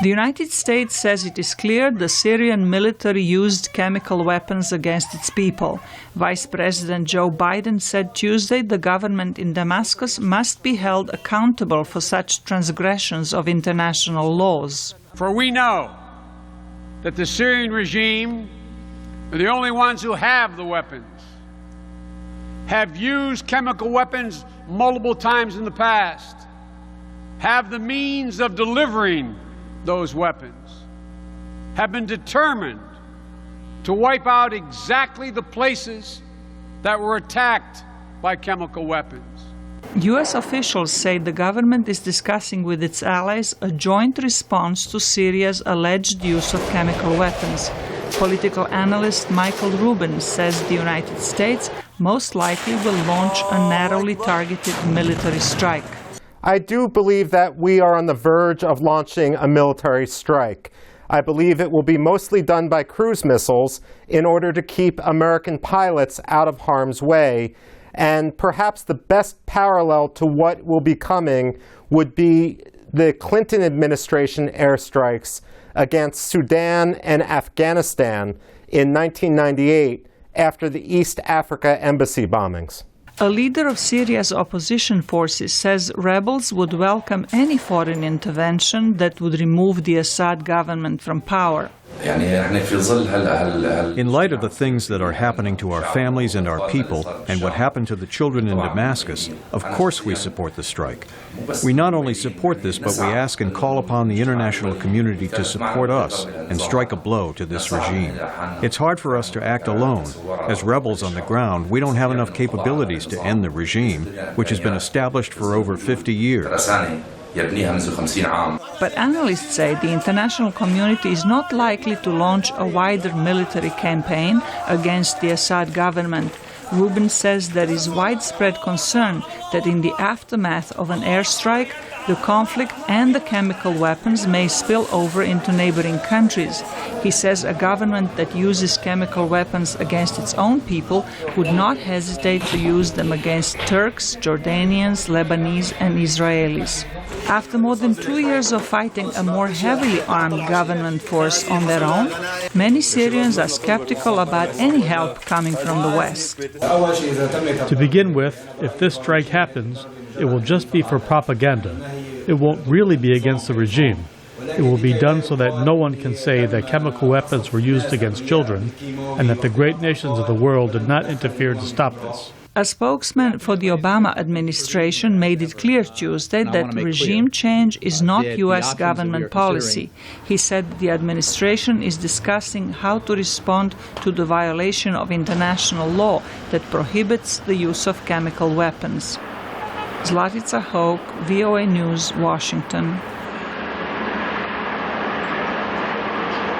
The United States says it is clear the Syrian military used chemical weapons against its people. Vice President Joe Biden said Tuesday the government in Damascus must be held accountable for such transgressions of international laws. For we know that the Syrian regime are the only ones who have the weapons, have used chemical weapons multiple times in the past, have the means of delivering those weapons, have been determined to wipe out exactly the places that were attacked by chemical weapons. U.S. officials say the government is discussing with its allies a joint response to Syria's alleged use of chemical weapons. Political analyst Michael Rubin says the United States most likely will launch a narrowly targeted military strike. I do believe that we are on the verge of launching a military strike. I believe it will be mostly done by cruise missiles in order to keep American pilots out of harm's way. And perhaps the best parallel to what will be coming would be the Clinton administration airstrikes against Sudan and Afghanistan in 1998 after the East Africa embassy bombings. A leader of Syria's opposition forces says rebels would welcome any foreign intervention that would remove the Assad government from power. In light of the things that are happening to our families and our people, and what happened to the children in Damascus, of course we support the strike. We not only support this, but we ask and call upon the international community to support us and strike a blow to this regime. It's hard for us to act alone. As rebels on the ground, we don't have enough capabilities to end the regime, which has been established for over 50 years. But analysts say the international community is not likely to launch a wider military campaign against the Assad government. Rubin says there is widespread concern that in the aftermath of an airstrike, the conflict and the chemical weapons may spill over into neighboring countries. He says a government that uses chemical weapons against its own people would not hesitate to use them against Turks, Jordanians, Lebanese and Israelis. After more than 2 years of fighting a more heavily armed government force on their own, many Syrians are skeptical about any help coming from the West. To begin with, if this strike happens, it will just be for propaganda. It won't really be against the regime. It will be done so that no one can say that chemical weapons were used against children and that the great nations of the world did not interfere to stop this. A spokesman for the Obama administration made it clear Tuesday that regime change is not U.S. government policy. He said the administration is discussing how to respond to the violation of international law that prohibits the use of chemical weapons. Zlatica Hoke, VOA News, Washington.